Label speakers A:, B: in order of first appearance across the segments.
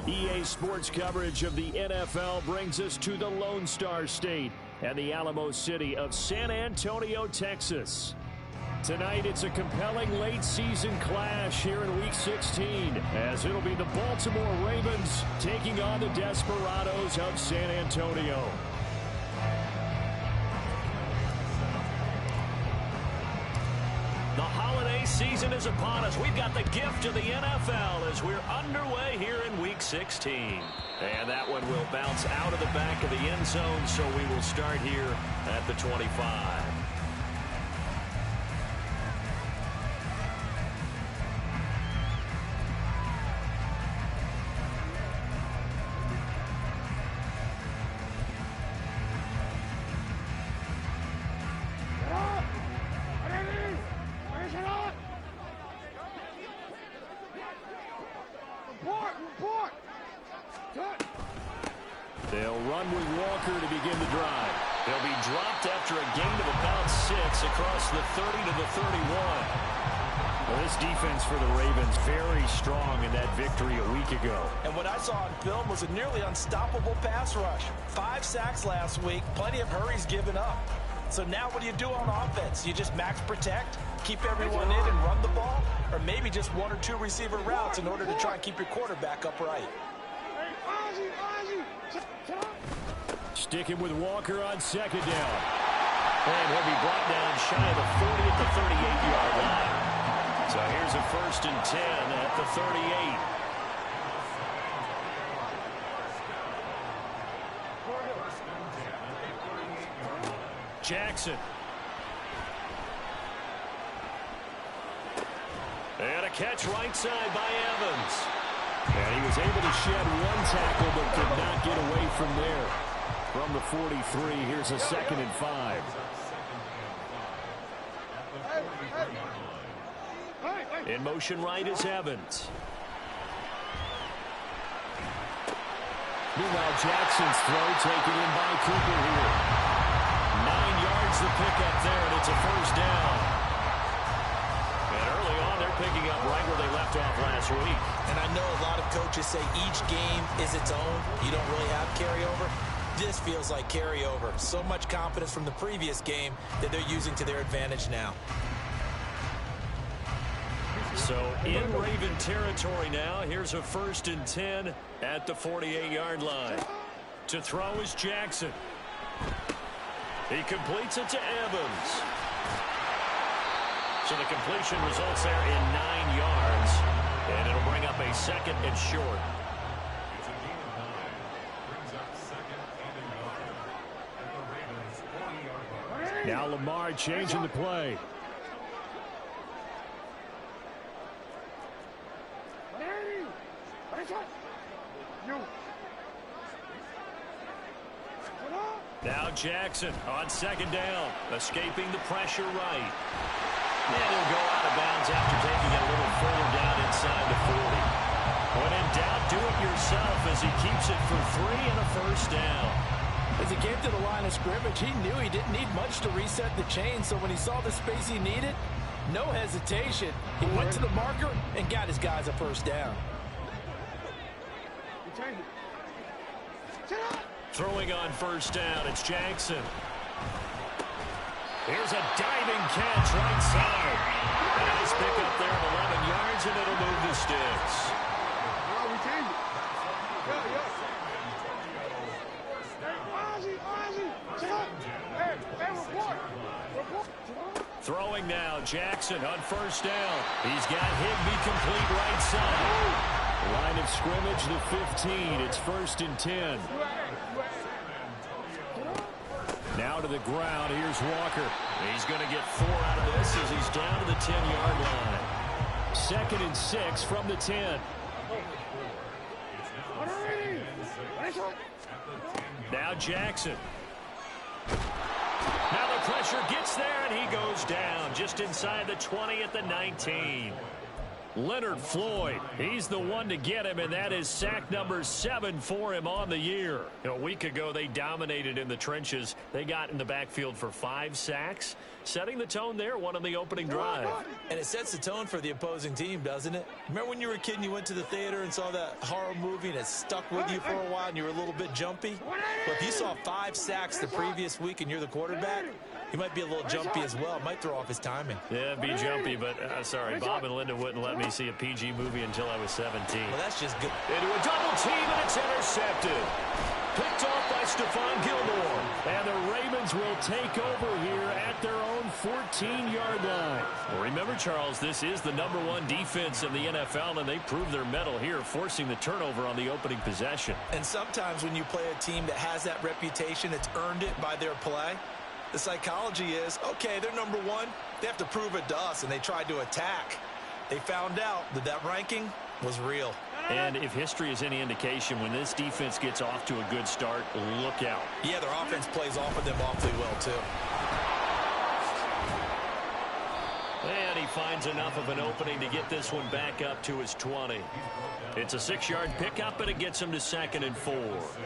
A: EA Sports coverage of the NFL brings us to the Lone Star State and the Alamo City of San Antonio, Texas. Tonight, it's a compelling late-season clash here in Week 16, as it'll be the Baltimore Ravens taking on the Desperados of San Antonio. The holiday season is upon us. We've got the gift of the NFL as we're underway here in Week 16. And that one will bounce out of the back of the end zone, so we will start here at the 25. They'll run with Walker to begin the drive. They'll be dropped after a gain of about 6 across the 30 to the 31. Well, this defense for the Ravens very strong in that victory a week ago.
B: And what I saw on film was a nearly unstoppable pass rush. 5 sacks last week, plenty of hurries given up. So now what do you do on offense? You just max protect, keep everyone in and run the ball, or maybe just 1 or 2 receiver routes in order to try and keep your quarterback upright.
A: Sticking with Walker on second down. And he'll be brought down shy of the 40 at the 38-yard line. So here's a 1st and 10 at the 38. Jackson. And a catch right side by Evans. And he was able to shed 1 tackle but could not get away from there. From the 43, here's a 2nd and 5. In motion right is Evans. Meanwhile, Jackson's throw taken in by Cooper here. 9 yards the pickup there, and it's a first down. And early on, they're picking up right where they left off last week.
B: And I know a lot of coaches say each game is its own. You don't really have carryover. This feels like carryover. So much confidence from the previous game that they're using to their advantage now.
A: So in Raven territory now. Here's a 1st and 10 at the 48-yard line. To throw is Jackson. He completes it to Evans. So the completion results there in 9 yards. And it'll bring up a 2nd and short. Now Lamar changing the play. Now Jackson on 2nd down, escaping the pressure right. And he'll go out of bounds after taking it a little further down inside the 40. When in doubt, do it yourself as he keeps it for 3 and a first down.
B: As he came to the line of scrimmage, he knew he didn't need much to reset the chain, so when he saw the space he needed, no hesitation. He went to the marker and got his guys a first down.
A: Throwing on 1st down, it's Jackson. Here's a diving catch right side. Nice pick up there of 11 yards, and it'll move the sticks. Throwing now, Jackson on 1st down. He's got Higbee complete right side. Line of scrimmage, the 15. It's 1st and 10. Now to the ground. Here's Walker. He's going to get 4 out of this as he's down to the 10-yard line. 2nd and 6 from the 10. Now Jackson. Now the pressure gets there, and he goes down just inside the 20 at the 19. Leonard Floyd, he's the one to get him, and that is sack number 7 for him on the year. A week ago, they dominated in the trenches. They got in the backfield for 5 sacks, setting the tone there, one on the opening drive.
B: And it sets the tone for the opposing team, doesn't it? Remember when you were a kid and you went to the theater and saw that horror movie and it stuck with you for a while and you were a little bit jumpy? Well, if you saw 5 sacks the previous week and you're the quarterback, he might be a little jumpy as well. Might throw off his timing.
A: Yeah, be jumpy, but sorry, Bob and Linda wouldn't let me see a PG movie until I was 17.
B: Well, that's just good.
A: Into a double team, and it's intercepted. Picked off by Stephon Gilmore. And the Ravens will take over here at their own 14-yard line. Well, remember, Charles, this is the #1 defense in the NFL, and they proved their mettle here, forcing the turnover on the opening possession.
B: And sometimes when you play a team that has that reputation, it's earned it by their play. The psychology is, okay, they're #1. They have to prove it to us, and they tried to attack. They found out that that ranking was real.
A: And if history is any indication, when this defense gets off to a good start, look out.
B: Yeah, their offense plays off of them awfully well, too.
A: And he finds enough of an opening to get this one back up to his 20. It's a 6-yard pickup, and it gets him to 2nd and 4.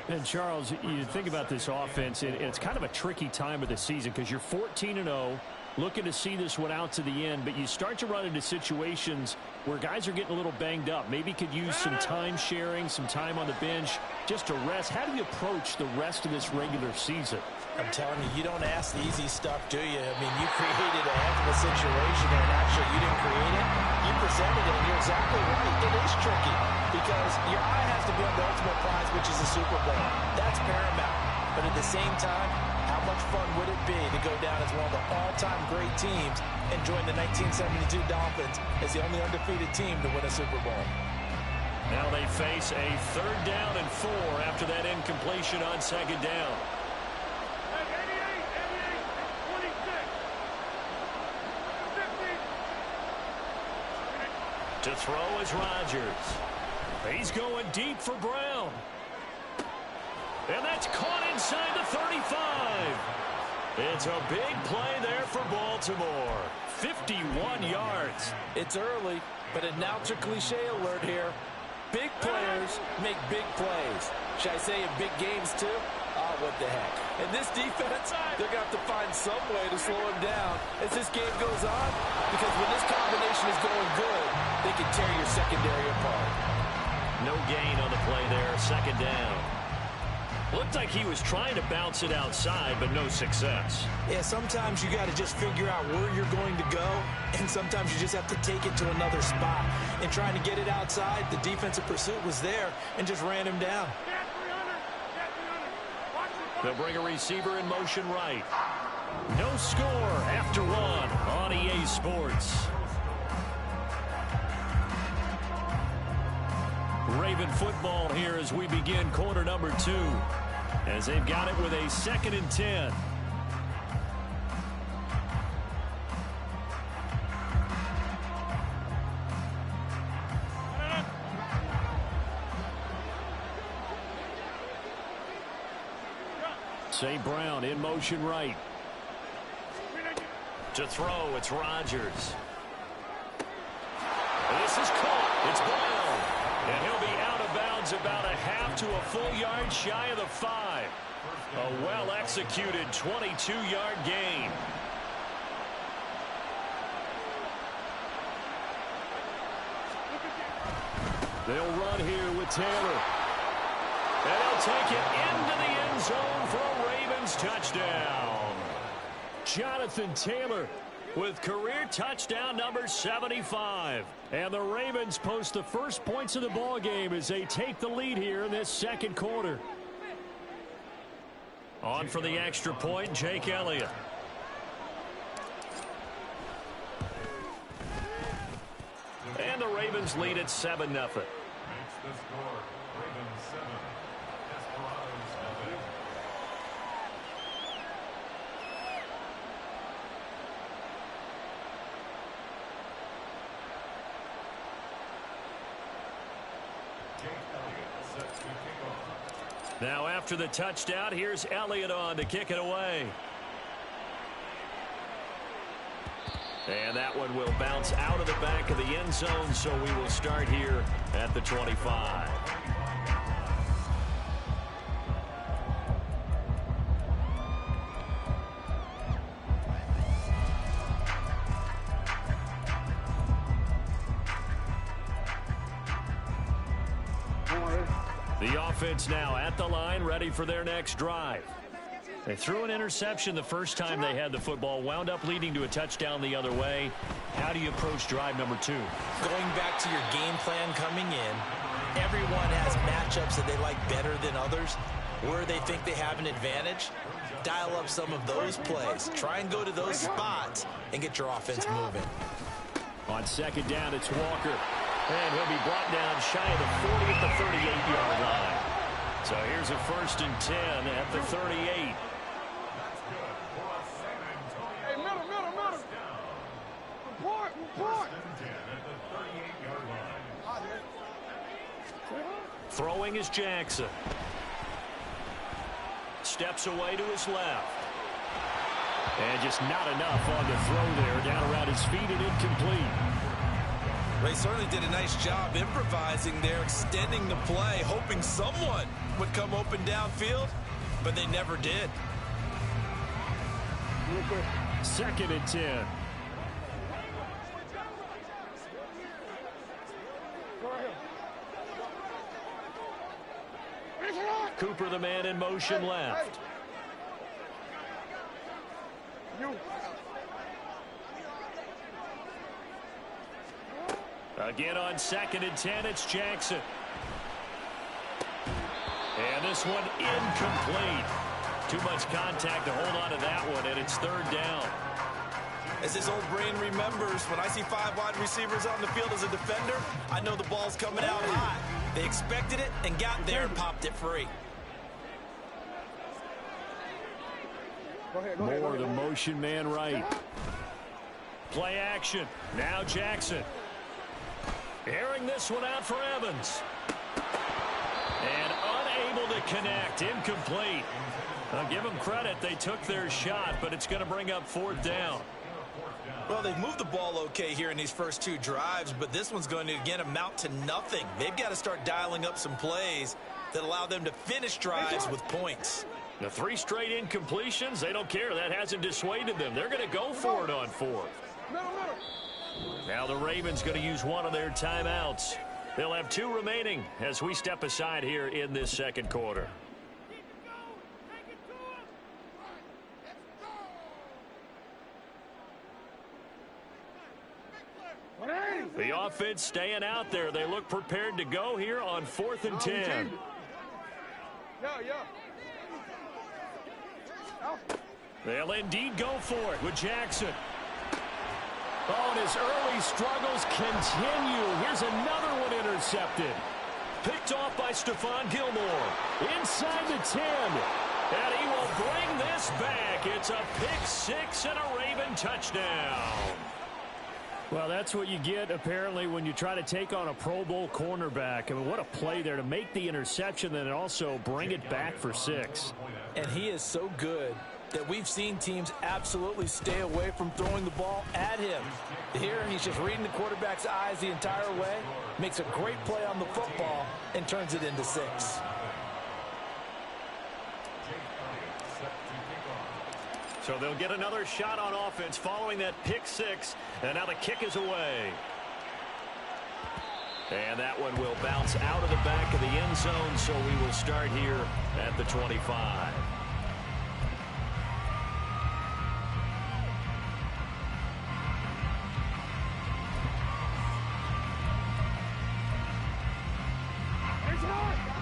A: And, Charles, you think about this offense, and it's kind of a tricky time of the season because you're 14-0, looking to see this one out to the end, but you start to run into situations where guys are getting a little banged up. Maybe could use some time sharing, some time on the bench just to rest. How do you approach the rest of this regular season?
B: I'm telling you, you don't ask the easy stuff, do you? I mean, you created a heck of a situation, and actually you didn't create it. You presented it, and you're exactly right. It is tricky because your eye has to be on the ultimate prize, which is the Super Bowl. That's paramount. But at the same time, how much fun would it be to go down as one of the all-time great teams and join the 1972 Dolphins as the only undefeated team to win a Super Bowl?
A: Now they face a 3rd down and 4 after that incompletion on 2nd down. To throw is Rodgers. He's going deep for Brown. And that's caught inside the 35. It's a big play there for Baltimore. 51 yards.
B: It's early, but announcer cliche alert here. Big players make big plays. Should I say in big games too? Oh, what the heck. And this defense, they're going to have to find some way to slow him down as this game goes on, because when this combination is going good, they can tear your secondary apart.
A: No gain on the play there, second down. Looked like he was trying to bounce it outside, but no success.
B: Yeah, sometimes you got to just figure out where you're going to go, and sometimes you just have to take it to another spot. And trying to get it outside, the defensive pursuit was there and just ran him down.
A: They'll bring a receiver in motion right. No score after one on EA Sports. Raven football here as we begin quarter number 2, as they've got it with a 2nd and 10. St. Brown in motion right. To throw, it's Rodgers. This is caught. It's Brown. And he'll be out of bounds about a half to a full yard shy of the 5. A well-executed 22-yard gain. They'll run here with Taylor. And he'll take it into the end zone for a Ravens touchdown. Jonathan Taylor with career touchdown number 75. And the Ravens post the first points of the ball game as they take the lead here in this second quarter. On for the extra point, Jake Elliott. And the Ravens lead at 7-0. Now after the touchdown, here's Elliott on to kick it away. And that one will bounce out of the back of the end zone, so we will start here at the 25. The offense now at the line, ready for their next drive. They threw an interception the first time they had the football, wound up leading to a touchdown the other way. How do you approach drive number 2?
B: Going back to your game plan coming in, everyone has matchups that they like better than others, where they think they have an advantage. Dial up some of those plays. Try and go to those spots and get your offense moving.
A: On second down, it's Walker. And he'll be brought down shy of the 40 at the 38-yard line. So here's a 1st and 10 at the 38.
C: Hey, middle. Report.
A: Throwing is Jackson. Steps away to his left. And just not enough on the throw there. Down around his feet and incomplete.
B: They certainly did a nice job improvising there, extending the play, hoping someone would come open downfield, but they never did.
A: 2nd and 10. Cooper, the man in motion left. Again on 2nd and 10, it's Jackson. And this one incomplete. Too much contact to hold on to that one, and it's 3rd down.
B: As his old brain remembers, when I see 5 wide receivers on the field as a defender, I know the ball's coming out hot. They expected it and got there and popped it free.
A: More the motion man right. Play action. Now Jackson. Airing this one out for Evans. And unable to connect. Incomplete. I'll give them credit. They took their shot, but it's going to bring up 4th down.
B: Well, they've moved the ball okay here in these first 2 drives, but this one's going to, again, amount to nothing. They've got to start dialing up some plays that allow them to finish drives with points.
A: The 3 straight incompletions, they don't care. That hasn't dissuaded them. They're going to go for it on 4th. Now the Ravens going to use one of their timeouts. They'll have 2 remaining as we step aside here in this second quarter. The offense staying out there. They look prepared to go here on 4th and 10. They'll indeed go for it with Jackson. Oh, and his early struggles continue. Here's another one intercepted. Picked off by Stephon Gilmore. Inside the 10. And he will bring this back. It's a pick 6 and a Raven touchdown. Well, that's what you get, apparently, when you try to take on a Pro Bowl cornerback. I mean, what a play there to make the interception and also bring it back for 6.
B: And he is so good that we've seen teams absolutely stay away from throwing the ball at him. Here, he's just reading the quarterback's eyes the entire way, makes a great play on the football, and turns it into 6.
A: So they'll get another shot on offense following that pick 6, and now the kick is away. And that one will bounce out of the back of the end zone, so we will start here at the 25.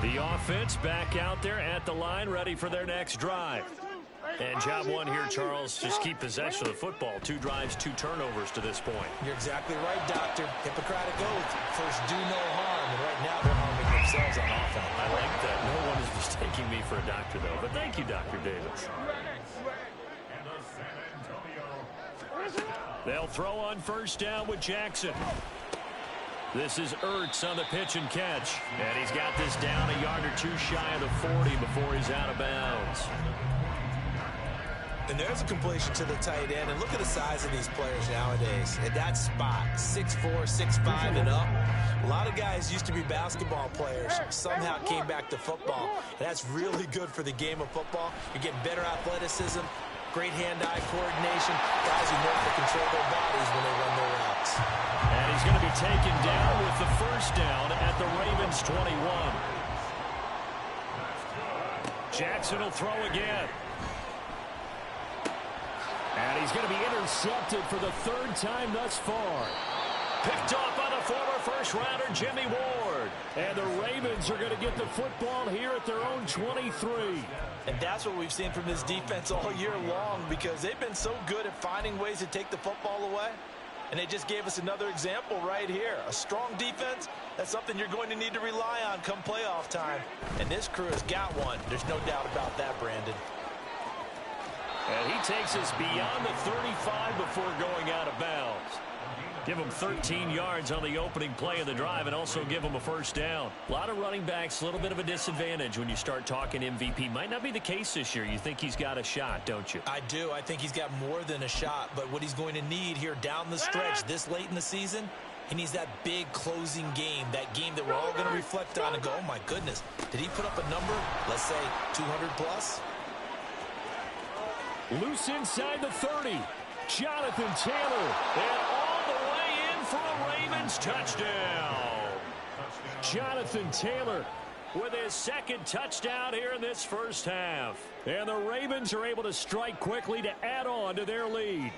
A: The offense back out there at the line, ready for their next drive. And job 1 here, Charles, just keep possession of the football. 2 drives, 2 turnovers to this point.
B: You're exactly right, Doctor. Hippocratic oath. First, do no harm. And right now, they're harming themselves on offense.
A: I like that. No one is mistaking me for a doctor, though. But thank you, Dr. Davis. They'll throw on first down with Jackson. This is Ertz on the pitch and catch. And he's got this down a yard or 2 shy of the 40 before he's out of bounds.
B: And there's a completion to the tight end. And look at the size of these players nowadays. At that spot, 6'4", 6'5", and up. A lot of guys used to be basketball players. Somehow came back to football. And that's really good for the game of football. You're getting better athleticism, great hand-eye coordination. Guys who know how to control their bodies when they run their routes.
A: And he's going to be taken down with the first down at the Ravens 21. Jackson will throw again. And he's going to be intercepted for the 3rd time thus far. Picked off by the former first-rounder Jimmy Ward. And the Ravens are going to get the football here at their own 23.
B: And that's what we've seen from this defense all year long, because they've been so good at finding ways to take the football away. And they just gave us another example right here. A strong defense, that's something you're going to need to rely on come playoff time. And this crew has got one. There's no doubt about that, Brandon.
A: And he takes us beyond the 35 before going out of bounds. Give him 13 yards on the opening play of the drive and also give him a first down. A lot of running backs, a little bit of a disadvantage when you start talking MVP. Might not be the case this year. You think he's got a shot, don't you?
B: I do. I think he's got more than a shot. But what he's going to need here down the stretch this late in the season, he needs that big closing game, that game that we're all going to reflect on and go, oh, my goodness, did he put up a number, let's say 200 plus?
A: Loose inside the 30. Jonathan Taylor. And all the way in for a Ravens touchdown. Jonathan Taylor with his 2nd touchdown here in this first half. And the Ravens are able to strike quickly to add on to their lead.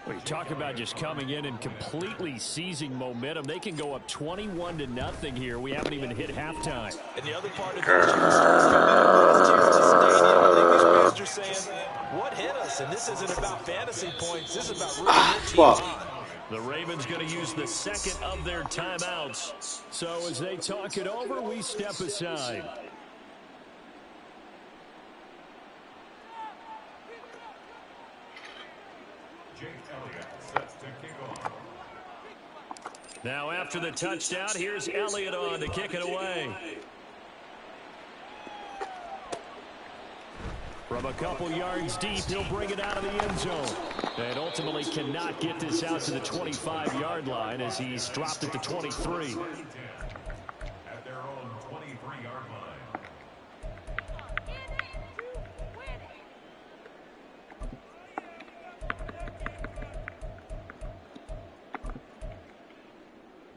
A: Well, you talk about just coming in and completely seizing momentum. They can go up 21-0 here. We haven't even hit halftime.
B: And the other part of this is these fans are saying, what hit us? And this isn't about fantasy points. This is about really your team on.
A: The Ravens going to use the 2nd of their timeouts. So as they talk it over, we step aside. Now after the touchdown, here's Elliott on to kick it away. From a couple yards deep, he'll bring it out of the end zone. And ultimately cannot get this out to the 25-yard line as he's dropped at the 23.
D: At their own 23-yard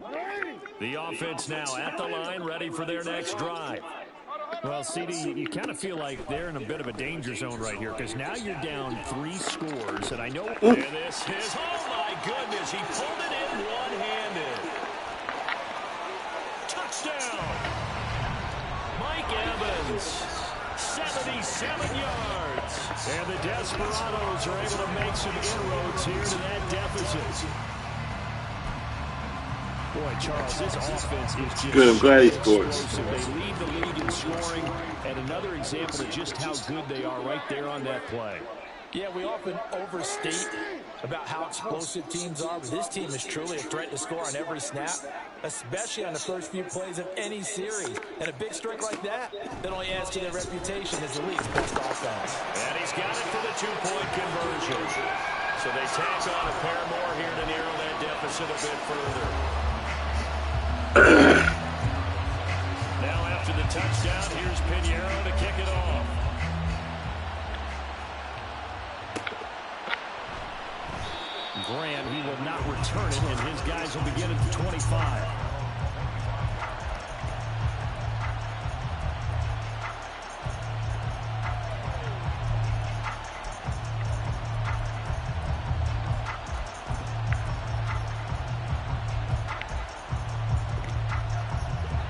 D: line.
A: The offense now at the line, ready for their next drive. Well, CD, you kind of feel like they're in a bit of a danger zone right here because now you're down 3 scores, and I know this is, oh my goodness, he pulled it in one-handed. Touchdown! Mike Evans, 77 yards. And the Desperados are able to make some inroads here to that deficit. Boy, Charles, this offense is just
E: good. I'm glad he scored.
A: They lead the league in scoring, and another example of just how good they are right there on that play.
B: Yeah, we often overstate about how explosive teams are, but this team is truly a threat to score on every snap, especially on the first few plays of any series. And a big strike like that only adds to their reputation as the league's best offense.
A: And he's got it for the 2-point conversion. So they tack on a pair more here to narrow that deficit a bit further. Now after the touchdown, here's Pinheiro to kick it off. Graham, he will not return it, and his guys will begin at the 25.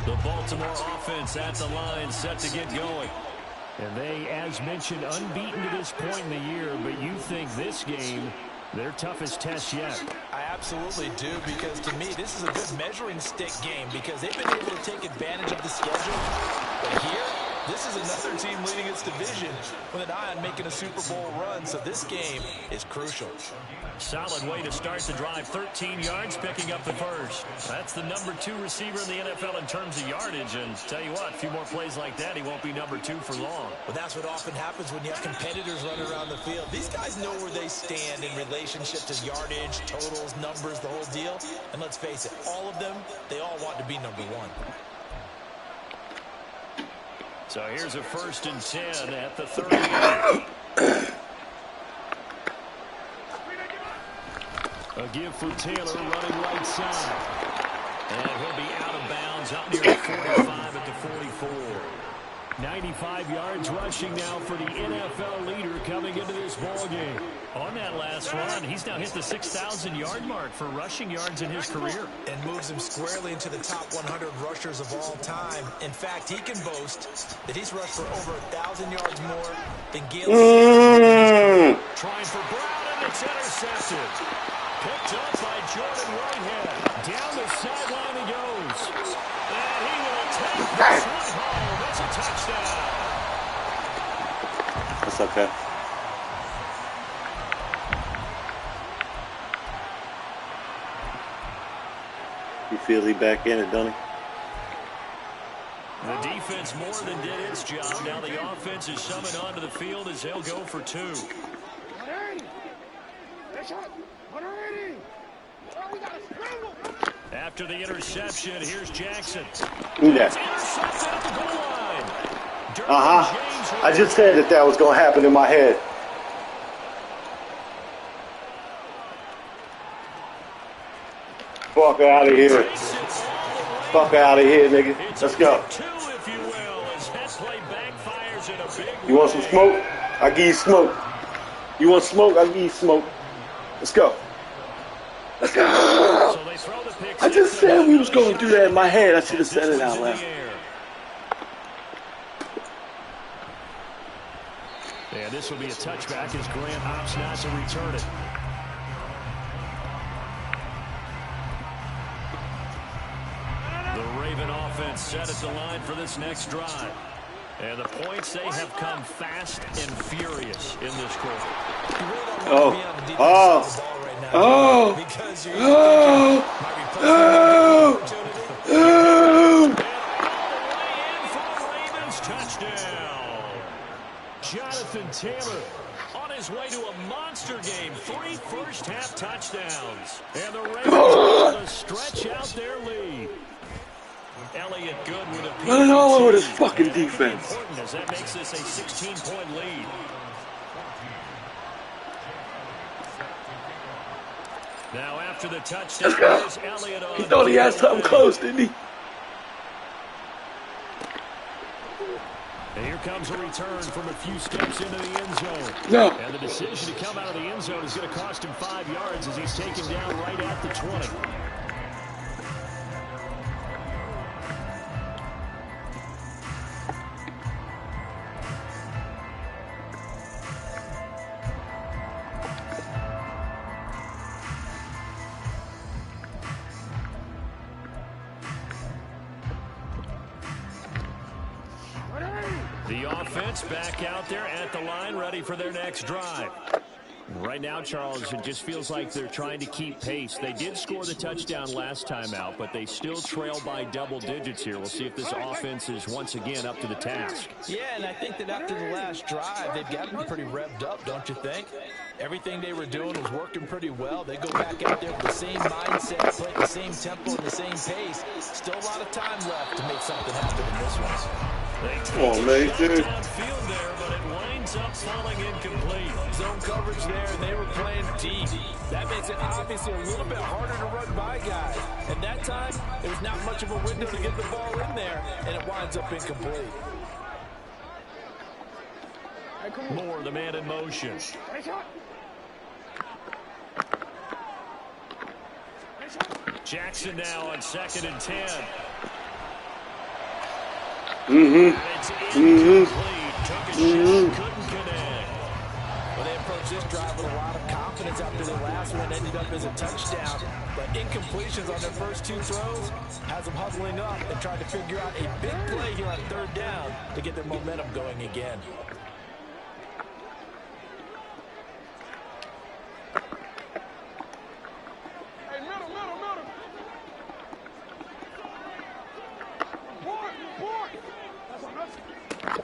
A: The Baltimore offense at the line, set to get going. And they, as mentioned, unbeaten to this point in the year, but you think this game, their toughest test yet.
B: I absolutely do, because to me, this is a good measuring stick game because they've been able to take advantage of the schedule. But here, this is another team leading its division with an eye on making a Super Bowl run, so this game is crucial.
A: Solid way to start the drive. 13 yards, picking up the first. That's the number 2 receiver in the NFL in terms of yardage. And tell you what, a few more plays like that, he won't be number 2 for long.
B: But that's what often happens when you have competitors running around the field. These guys know where they stand in relationship to yardage, totals, numbers, the whole deal. And let's face it, all of them, they all want to be number 1.
A: So here's a 1st and 10 at the 38. A give for Taylor running right side. And he'll be out of bounds up near the 45 at the 44. 95 yards rushing now for the NFL leader coming into this ballgame. On that last run, he's now hit the 6,000-yard mark for rushing yards in his career.
B: And moves him squarely into the top 100 rushers of all time. In fact, he can boast that he's rushed for over 1,000 yards more than Gale.
A: Trying for Brown, and it's intercepted. Picked up by Jordan Whitehead. Down the sideline he goes. And he will take this one home. It's a touchdown.
E: That's okay. You feel he back in it, don't he?
A: The defense more than did its job. Now the offense is summoned onto the field as they'll go for 2. After the interception, here's Jackson.
E: Do that. I just said that was going to happen in my head. Fuck out of here. Fuck out of here, nigga. Let's go. You want some smoke? I'll give you smoke. You want smoke? I'll give you smoke. Let's go. Let's go. I just said we was going through that in my head. I should have said it out loud.
A: Yeah, this will be a touchback as Grant opts not to return it. The Raven offense set at the line for this next drive. And the points, they have come fast and furious in this quarter. Jonathan Taylor on his way to a monster game. 3 first-half touchdowns. And the Raiders able to stretch out their lead. Elliott good with a
E: running all over this fucking defense.
A: As that makes this a 16-point lead. Now after the touchdown,
E: let's go. He thought he had something close, didn't he?
A: And here comes a return from a few steps into the end zone.
E: No.
A: And the decision to come out of the end zone is going to cost him 5 yards as he's taken down right at the 20. The offense back out there at the line, ready for their next drive. Right now, Charles, it just feels like they're trying to keep pace. They did score the touchdown last time out, but they still trail by double digits here. We'll see if this offense is once again up to the task.
B: Yeah, and I think that after the last drive, they've got to be pretty revved up, don't you think? Everything they were doing was working pretty well. They go back out there with the same mindset, play at the same tempo and the same pace. Still a lot of time left to make something happen in this one.
E: Come on, man, dude.
A: Downfield there, but it winds up falling incomplete.
B: Zone coverage there, and they were playing deep. That makes it obviously a little bit harder to run by guys. And that time, there was not much of a window to get the ball in there, and it winds up incomplete.
A: Moore, the man in motion. Jackson now on 2nd and 10. Took a shot, couldn't connect.
B: Well, they approached this drive with a lot of confidence after the last one ended up as a touchdown. But incompletions on their first 2 throws has them huddling up and trying to figure out a big play here on 3rd down to get their momentum going again.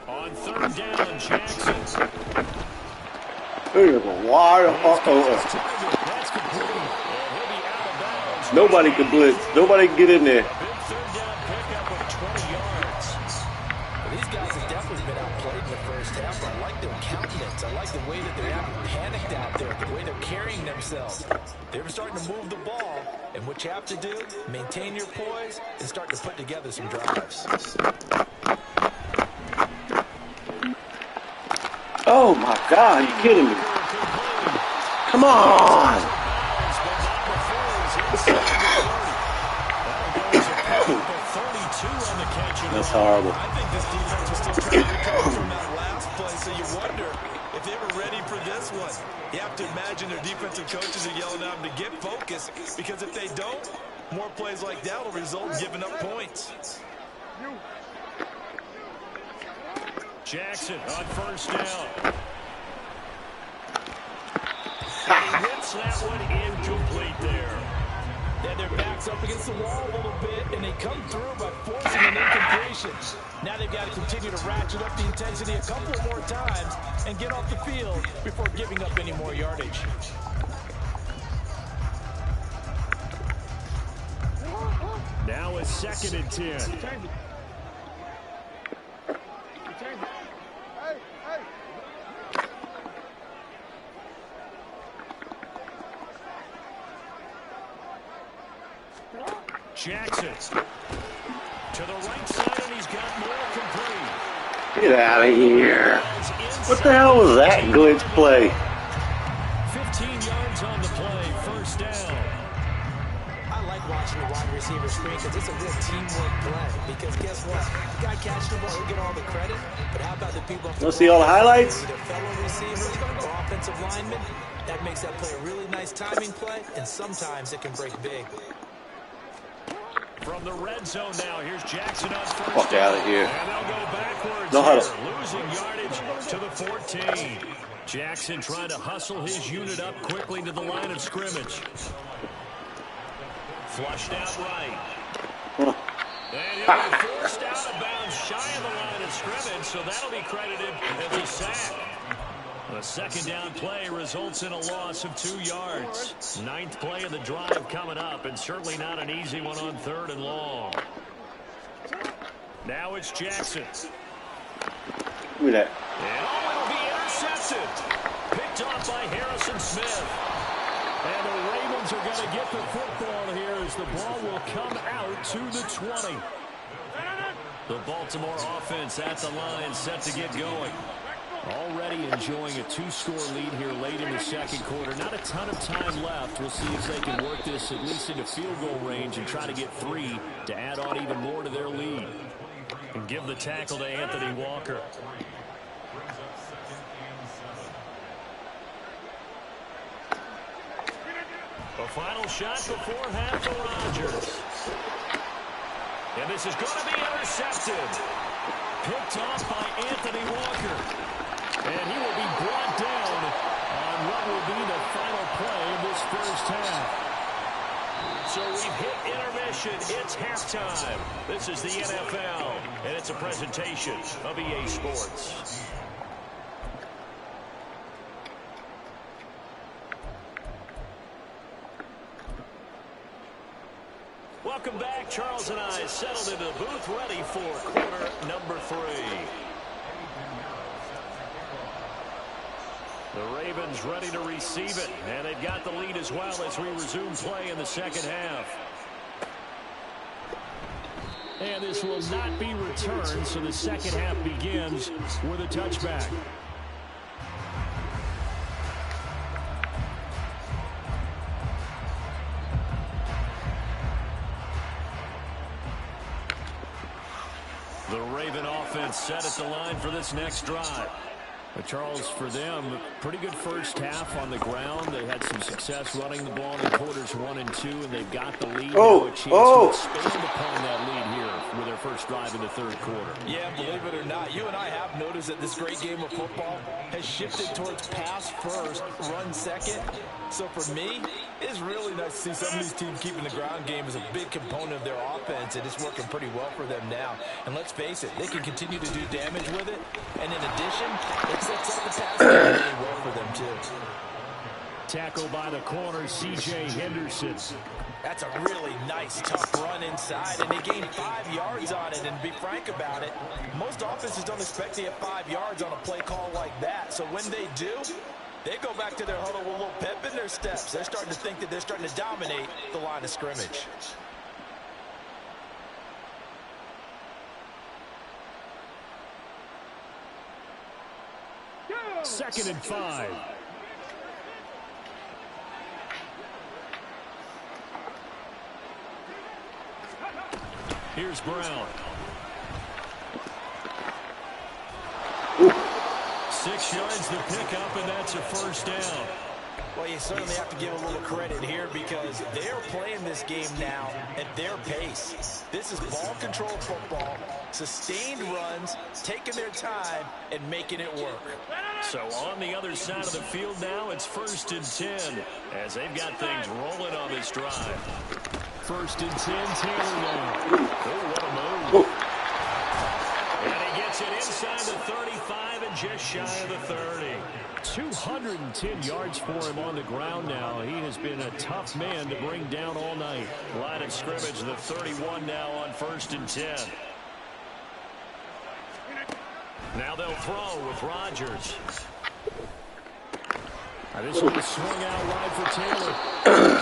A: On 3rd down, Jackson.
E: There's a lot of nobody can blitz. Nobody can get in there.
A: Big 3rd down pickup of 20 yards.
B: Well, these guys have definitely been outplayed in the first half. I like their countenance. I like the way that they're acting panicked out there, the way they're carrying themselves. They were starting to move the ball, and what you have to do, maintain your poise and start to put together some drives.
E: Oh my God, you kidding me? Come on! That's horrible.
B: I think this defense was still trying to recover from that last play, so you wonder if they were ready for this one. You have to imagine their defensive coaches are yelling at them to get focused, because if they don't, more plays like that will result in giving up points.
A: Jackson on 1st down. He hits that one incomplete there.
B: Then their backs up against the wall a little bit, and they come through by forcing an incompletion. Now they've got to continue to ratchet up the intensity a couple more times and get off the field before giving up any more yardage.
A: Now it's 2nd and 10. Jackson to the right side, and he's got more complete.
E: Get out of here. What the hell was that glitch play?
A: 15 yards on the play, 1st down.
B: I like watching the wide receiver screen because it's a real teamwork play. Because guess what? The guy catching the ball will get all the credit, but how about the people?
E: Let's see all the highlights.
B: Either fellow receivers or offensive linemen. That makes that play a really nice timing play, and sometimes it can break big.
A: From the red zone now, here's Jackson on 1st.
E: Fuck out of here.
A: And they'll go backwards.
E: No huddle.
A: Losing yardage to the 14. Jackson trying to hustle his unit up quickly to the line of scrimmage. Flushed out right. And he'll be forced out of bounds shy of the line of scrimmage, so that'll be credited as a sack. The second down play results in a loss of 2 yards. 9th play of the drive coming up, and certainly not an easy one on 3rd and long. Now it's Jackson.
E: Look at that.
A: And it'll be intercepted. Picked off by Harrison Smith. And the Ravens are going to get the football here as the ball will come out to the 20. The Baltimore offense at the line set to get going. Already enjoying a 2-score lead here late in the second quarter. Not a ton of time left. We'll see if they can work this at least into field goal range and try to get 3 to add on even more to their lead. And give the tackle to Anthony Walker. The final shot before half to Rodgers. And this is going to be intercepted. Picked off by Anthony Walker. And he will be brought down on what will be the final play of this first half. So we've hit intermission. It's halftime. This is the NFL, and it's a presentation of EA Sports. Welcome back. Charles and I settled into the booth, ready for quarter number 3. The Ravens ready to receive it, and they've got the lead as well as we resume play in the second half. And this will not be returned, so the second half begins with a touchback. The Raven offense set at the line for this next drive. But Charles, for them, pretty good first half on the ground. They had some success running the ball in quarters 1 and 2, and they've got the lead. Now a chance to expand upon that lead here with their first drive in the third quarter.
B: Yeah, believe it or not, you and I have noticed that this great game of football has shifted towards pass first, run second. So for me, it's really nice to see some of these teams keeping the ground game as a big component of their offense, and it's working pretty well for them now. And let's face it, they can continue to do damage with it. And in addition, it sets up the pass game really well for them too.
A: Tackle by the corner, C.J. Henderson.
B: That's a really nice, tough run inside, and they gained 5 yards on it. And to be frank about it, most offenses don't expect to get 5 yards on a play call like that. So when they do, they go back to their huddle with a little pep in their steps. They're starting to think that they're starting to dominate the line of scrimmage.
A: Second and 5. Here's Brown. 6 yards to pick up, and that's a first down.
B: Well, you certainly have to give a little credit here because they're playing this game now at their pace. This is ball control football, sustained runs, taking their time, and making it work.
A: So on the other side of the field now, it's 1st and 10 as they've got things rolling on this drive. 1st and 10, Taylor now. Oh, what a move. And he gets it inside the 35 and just shy of the 30. 210 yards for him on the ground now. He has been a tough man to bring down all night. Line of scrimmage, the 31 now on 1st and 10. Now they'll throw with Rodgers. This will be swung out wide for Taylor.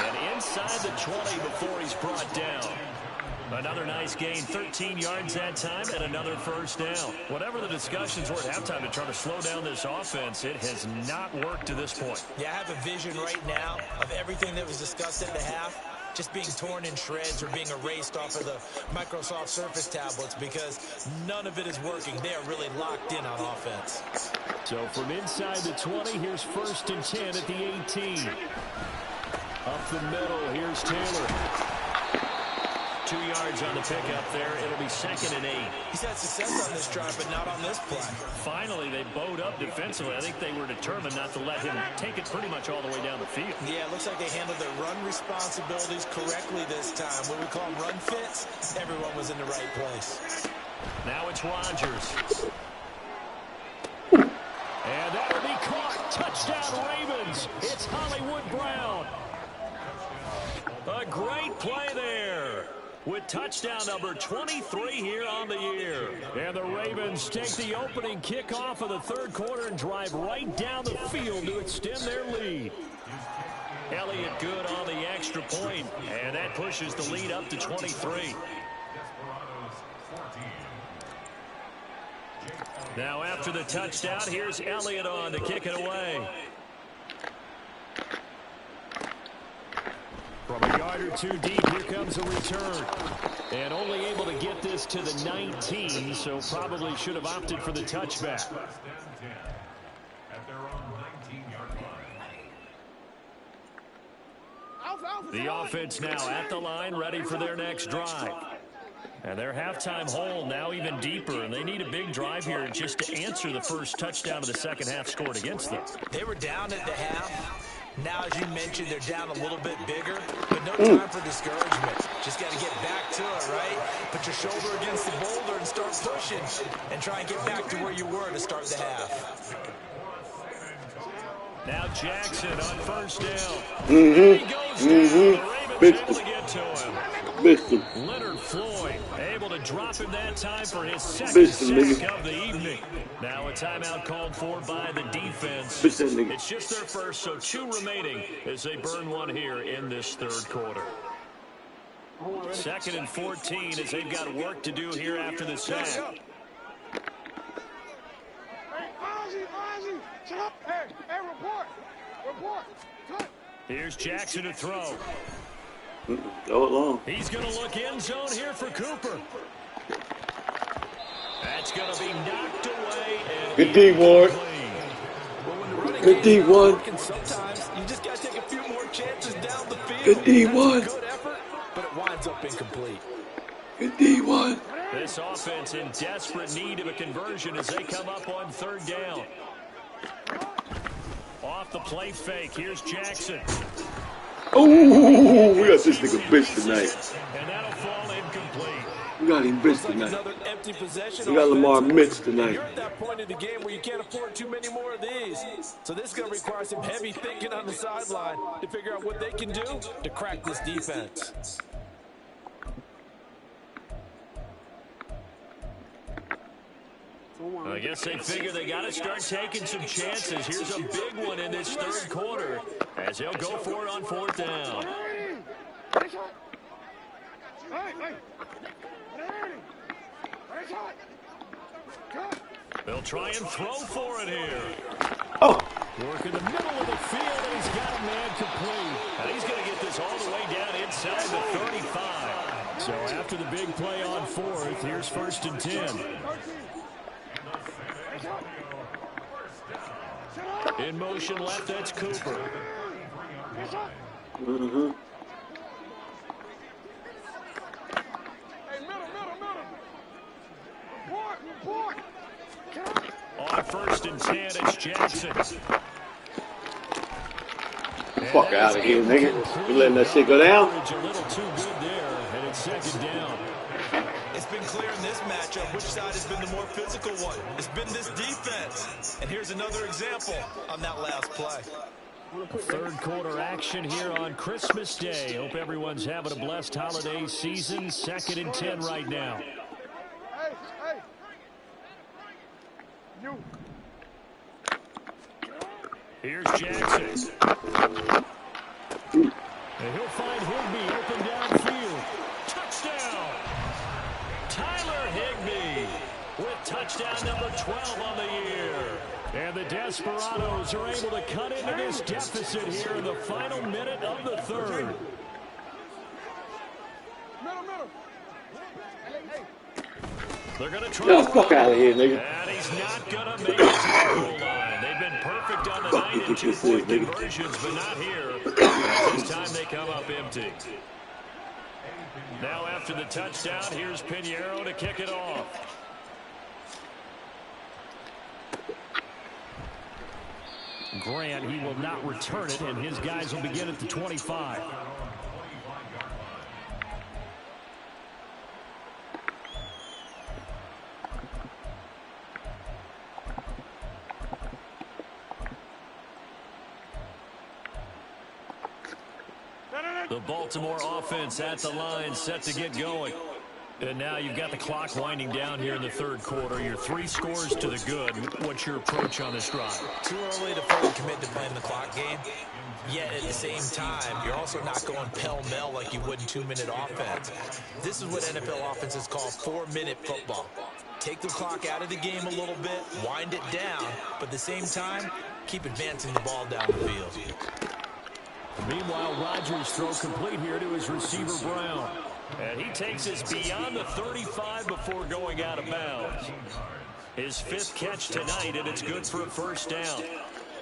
A: And inside the 20 before he's brought down. Another nice gain, 13 yards that time, and another first down. Whatever the discussions were at halftime to try to slow down this offense, it has not worked to this point.
B: Yeah, I have a vision right now of everything that was discussed at the half just being torn in shreds or being erased off of the Microsoft Surface tablets because none of it is working. They are really locked in on offense.
A: So from inside the 20, here's 1st and 10 at the 18. Up the middle, here's Taylor. 2 yards on the pickup there. It'll be 2nd and 8.
B: He's had success on this drive, but not on this play.
A: Finally, they bowed up defensively. I think they were determined not to let him take it pretty much all the way down the field.
B: Yeah, it looks like they handled their run responsibilities correctly this time. When we call them run fits, everyone was in the right place.
A: Now it's Rodgers. And that'll be caught. Touchdown, Ravens. It's Hollywood Brown. A great play there with touchdown number 23 here on the year. And the Ravens take the opening kickoff of the 3rd quarter and drive right down the field to extend their lead. Elliott good on the extra point, and that pushes the lead up to 23. Now after the touchdown, here's Elliott on to kick it away. From a yard or 2 deep, here comes a return. And only able to get this to the 19, so probably should have opted for the touchback. The offense now at the line, ready for their next drive. And their halftime hole now even deeper, and they need a big drive here just to answer the first touchdown of the second half scored against them.
B: They were down at the half. Now, as you mentioned, they're down a little bit bigger, but no time for discouragement. Just got to get back to it, right? Put your shoulder against the boulder and start pushing and try and get back to where you were to start the half.
A: Now Jackson on 1st down. He goes down. The Ravens able to get to him. Leonard Floyd able to drop him that time for his 2nd sack of the evening. Now a timeout called for by the defense. It's just their first, so 2 remaining as they burn 1 here in this 3rd quarter. 2nd and 14 as they've got work to do here after the sack.
C: Hey, report.
A: Here's Jackson to throw.
E: Go along.
A: He's going to look end zone here for Cooper. That's going to be knocked away.
E: Good D, Ward. Good D, Ward.
B: Sometimes you just got to take a few more chances down the field.
E: Good D, Ward.
B: Good effort, but it winds up incomplete.
E: Good D, Ward.
A: This offense in desperate need of a conversion as they come up on 3rd down. Off the play fake, here's Jackson.
E: Oh, we got this nigga bitch tonight.
A: And that'll fall incomplete.
E: We got him bitch tonight.
B: Another empty possession.
E: We got Lamar Mitch tonight.
B: You're at that point in the game where you can't afford too many more of these. So this is going to require some heavy thinking on the sideline to figure out what they can do to crack this defense.
A: I guess they figure they got to start taking some chances. Here's a big one in this 3rd quarter as they'll go for it on 4th down. They'll try and throw for it here.
E: Oh.
A: Work in the middle of the field, and he's got a man complete. And he's going to get this all the way down inside the 35. So after the big play on 4th, here's 1st and 10. In motion left, that's Cooper.
C: Hey, middle.
A: On 1st and 10, it's Jackson.
E: Fuck out of here, nigga. You letting that shit go down?
A: A little too good there, and it's 2nd down.
B: It's been clear in this matchup which side has been the more physical one. It's been this defense. And here's another example on that last play.
A: 3rd quarter action here on Christmas Day. Hope everyone's having a blessed holiday season. 2nd and 10 right now.
C: Hey. You.
A: Here's Jackson. And he'll find Higbee open downfield. Touchdown! Tyler Higbee with touchdown number 12 on the year. And the Desperados are able to cut into this deficit here in the final minute of the 3rd.
C: Middle.
A: They're going to try.
E: Get the fuck out of here, nigga.
A: And he's not going to make it to the goal line. They've been perfect on the night in 2-point conversions, but not here. This time they come up empty. Now after the touchdown, here's Pinheiro to kick it off. Grant, he will not return it, and his guys will begin at the 25. The Baltimore offense at the line, set to get going. And now you've got the clock winding down here in the third quarter. Your 3 scores to the good. What's your approach on this drive?
B: Too early to fully commit to playing the clock game. Yet at the same time, you're also not going pell-mell like you would in 2-minute offense. This is what NFL offenses call 4-minute football. Take the clock out of the game a little bit, wind it down, but at the same time, keep advancing the ball down the field.
A: Meanwhile, Rodgers' throw complete here to his receiver, Brown. And he takes us beyond the 35 before going out of bounds. His 5th catch tonight, and it's good for a first down.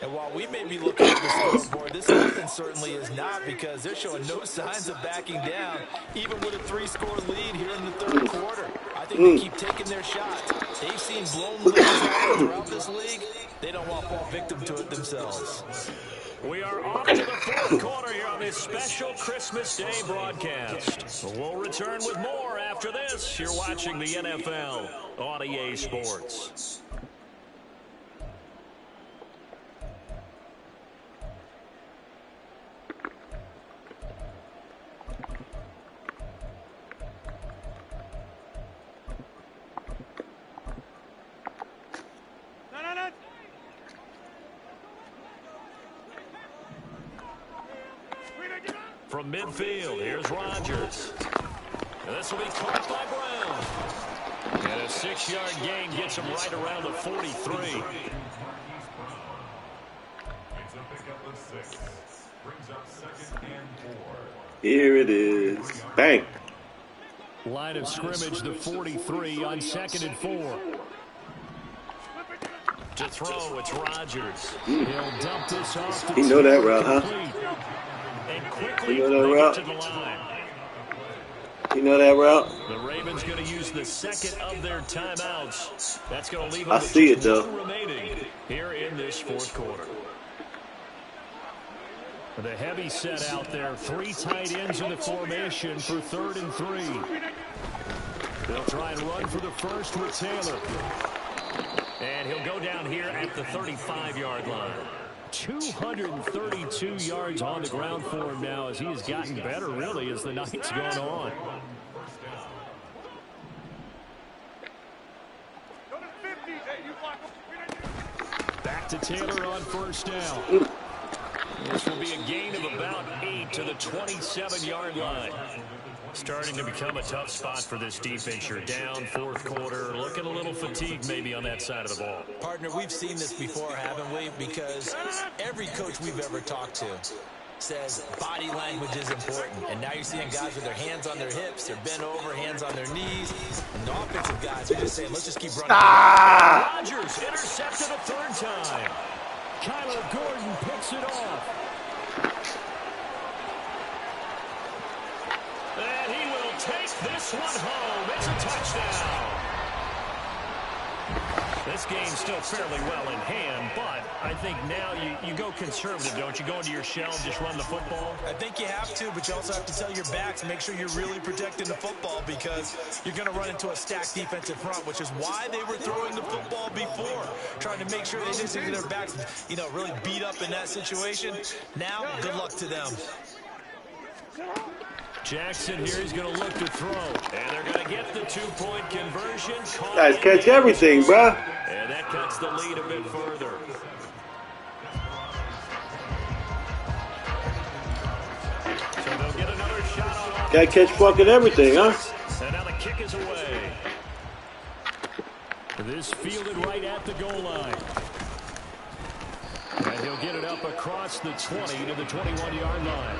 B: And while we may be looking at the scoreboard, this offense certainly is not, because they're showing no signs of backing down, even with a 3-score lead here in the third quarter. I think they keep taking their shots. They've seen blown leads happen throughout this league. They don't want to fall victim to it themselves.
A: We are off to the fourth quarter here on this special Christmas Day broadcast. We'll return with more after this. You're watching the NFL on EA Sports. From midfield, here's Rodgers. This will be caught by Brown. And a 6-yard gain gets him right around the 43.
D: It's a pickup of 6. Brings up 2nd and 4.
E: Here it is. Bang.
A: Line of scrimmage, the 43 on 2nd and 4. To throw, it's Rodgers. He'll dump this off to
E: You know that route, huh?
A: And quickly
E: You know that route?
A: to the line.
E: You know that route?
A: The Ravens going to use the 2nd of their timeouts. That's going to leave them
E: I
A: with
E: see
A: just
E: it, though.
A: 1 remaining here in this fourth quarter. The heavy set out there. 3 tight ends in the formation for 3rd and 3. They'll try and run for the first with Taylor. And he'll go down here at the 35-yard line. 232 yards on the ground for him now, as he has gotten better, really, as the night's gone on. Back to Taylor on first down. This will be a gain of about 8 to the 27-yard line. Starting to become a tough spot for this defense. You're down fourth quarter, looking a little fatigued maybe on that side of the ball.
B: Partner, we've seen this before, haven't we? Because every coach we've ever talked to says body language is important. And now you're seeing guys with their hands on their hips, they're bent over, hands on their knees. And the offensive guys are just saying, let's just keep running.
A: Rodgers intercepted a 3rd time. Kyler Gordon picks it off. And he will take this one home. It's a touchdown. This game's still fairly well in hand, but I think now you go conservative, don't you? Go into your shell and just run the football?
B: I think you have to, but you also have to tell your backs, make sure you're really protecting the football, because you're going to run into a stacked defensive front, which is why they were throwing the football before, trying to make sure they didn't get their backs, really beat up in that situation. Now, good luck to them.
A: Jackson here is going to look to throw. And they're going to get the 2-point conversion.
E: Guys, catch everything, bruh.
A: And that cuts the lead a bit further. So they'll get another shot on offense.
E: Gotta catch fucking everything, huh?
A: And now the kick is away. This fielded right at the goal line. And he'll get it up across the 20 to the 21-yard line.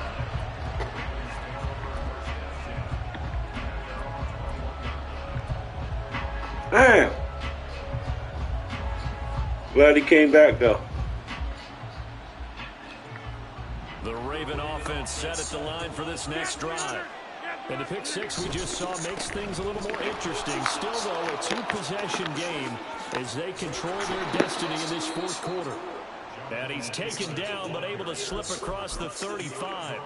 E: Damn. Glad he came back, though.
A: The Raven offense set at the line for this next drive. And the pick six we just saw makes things a little more interesting. Still, though, a two-possession game as they control their destiny in this fourth quarter. And he's taken down but able to slip across the 35.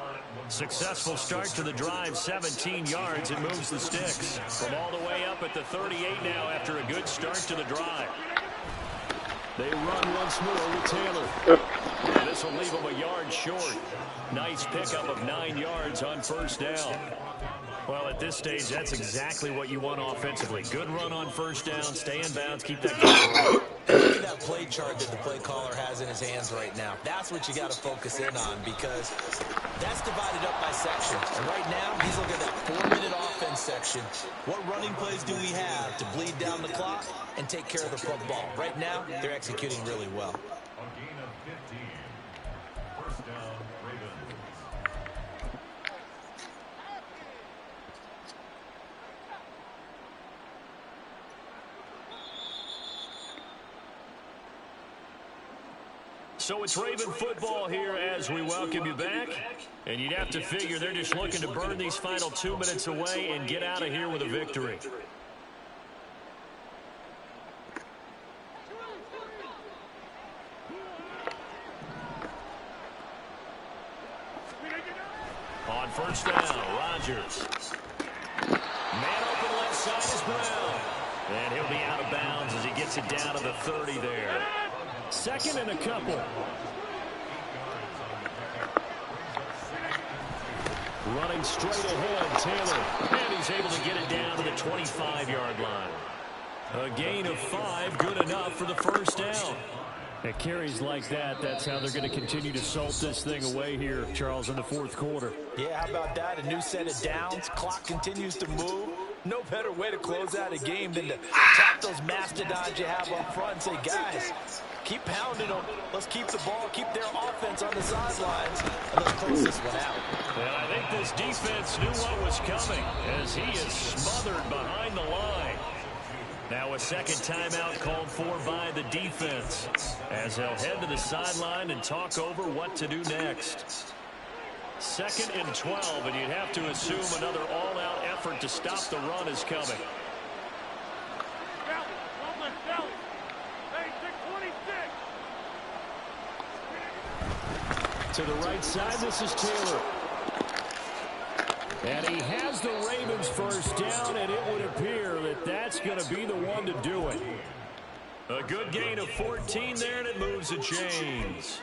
A: Successful start to the drive, 17 yards. It moves the sticks from all the way up at the 38 now after a good start to the drive. They run once more with Taylor. And this will leave him a yard short. Nice pickup of 9 yards on first down. Well, at this stage, that's exactly what you want offensively. Good run on first down, stay in bounds, keep that going.
B: Look at that play chart that the play caller has in his hands right now. That's what you got to focus in on because that's divided up by section. And right now, he's looking at that 4-minute offense section. What running plays do we have to bleed down the clock and take care of the football? Right now, they're executing really well.
D: A gain of 15. First down, Ravens.
A: So it's Raven football here as we welcome you back. And you'd have to figure they're just looking to burn these final 2 minutes away and get out of here with a victory. On first down, Rodgers. Man open left side is Brown. And he'll be out of bounds as he gets it down to the 30 there. Second and a couple. Running straight ahead, Taylor. And he's able to get it down to the 25-yard line. A gain of 5, good enough for the first down. At carries like that, that's how they're going to continue to salt this thing away here, Charles, in the fourth quarter.
B: Yeah, how about that? A new set of downs. Clock continues to move. No better way to close out a game than to tap those mastodons you have up front and say, guys, keep pounding them. Let's keep the ball, keep their offense on the sidelines, and let's close this one out.
A: And I think this defense knew what was coming as he is smothered behind the line. Now a second timeout called for by the defense as they'll head to the sideline and talk over what to do next. 2nd and 12, and you'd have to assume another all-out effort to stop the run is coming. To the right side, this is Taylor. And he has the Ravens first down, and it would appear that that's going to be the one to do it. A good gain of 14 there, and it moves the chains.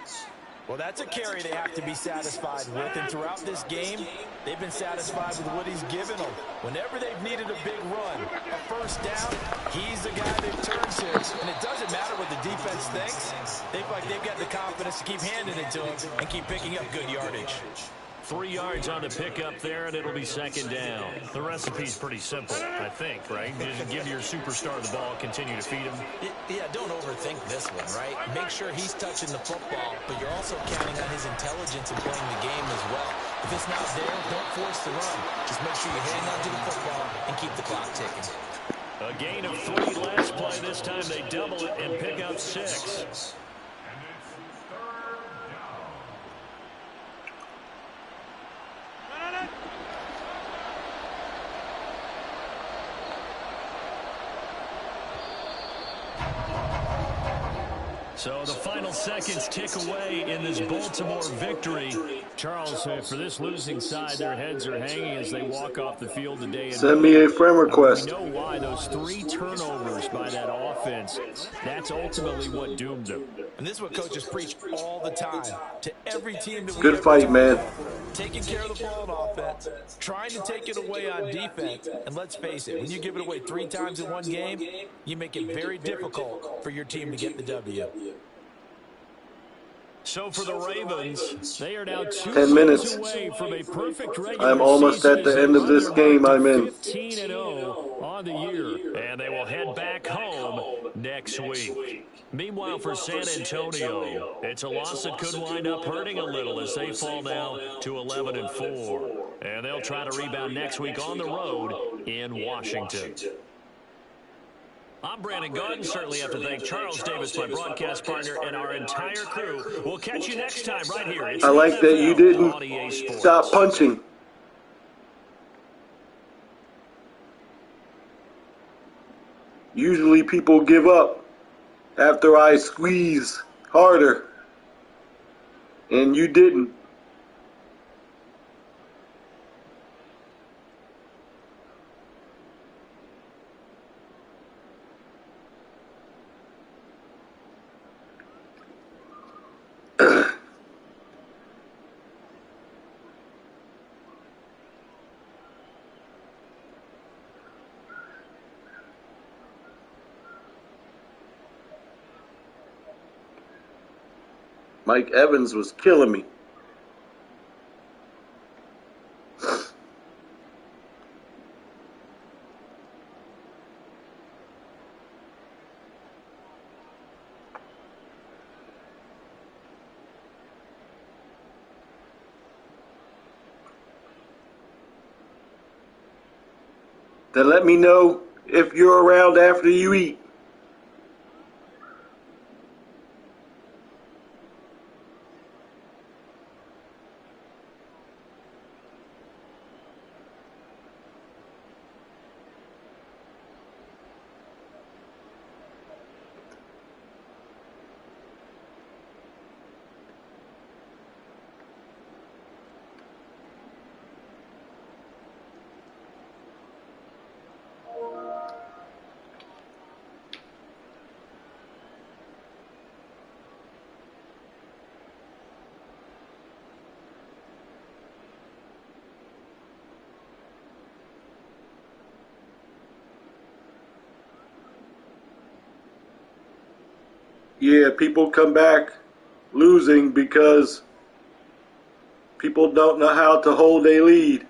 B: Well, that's a carry they have to be satisfied with, and throughout this game, they've been satisfied with what he's given them. Whenever they've needed a big run, a first down, he's the guy they've turned to, and it doesn't matter what the defense thinks. They feel like they've got the confidence to keep handing it to him and keep picking up good yardage.
A: 3 yards on the pickup there, and it'll be second down. The recipe's pretty simple, I think, right? You just give your superstar the ball, continue to feed him.
B: Yeah, don't overthink this one, right? Make sure he's touching the football, but you're also counting on his intelligence in playing the game as well. If it's not there, don't force the run. Just make sure you hang on to the football and keep the clock ticking.
A: A gain of 3 last play. This time they double it and pick up 6. So the final seconds tick away in this Baltimore victory. Charles, for this losing side, their heads are hanging as they walk off the field today.
E: Send me a friend request.
A: We know why. Those 3 turnovers by that offense, that's ultimately what doomed them.
B: And this is what coaches preach all the time to every team that we
E: Good fight, man.
B: Taking care of the ball on offense, trying to take it away on defense, and let's face it, when you give it away 3 times in one game, you make it very difficult for your team to get the W.
A: So for the Ravens, they are now
E: 10 minutes.
A: away from a perfect regular
E: I'm almost at the end of this game I'm in.
A: 15-0 on the year, and they will head back home next week. Meanwhile, for San Antonio, it's a loss that could wind up hurting a little as they fall now to 11-4. And they'll try to rebound next week on the road in Washington. I'm Brandon Gordon. Certainly have to thank Charles Davis, my broadcast partner, and our entire crew. We'll catch you next time right here. It's
E: I like that you didn't stop punching. Usually people give up after I squeeze harder, and you didn't. Mike Evans was killing me. Then let me know if you're around after you eat. Yeah, people come back losing because people don't know how to hold a lead.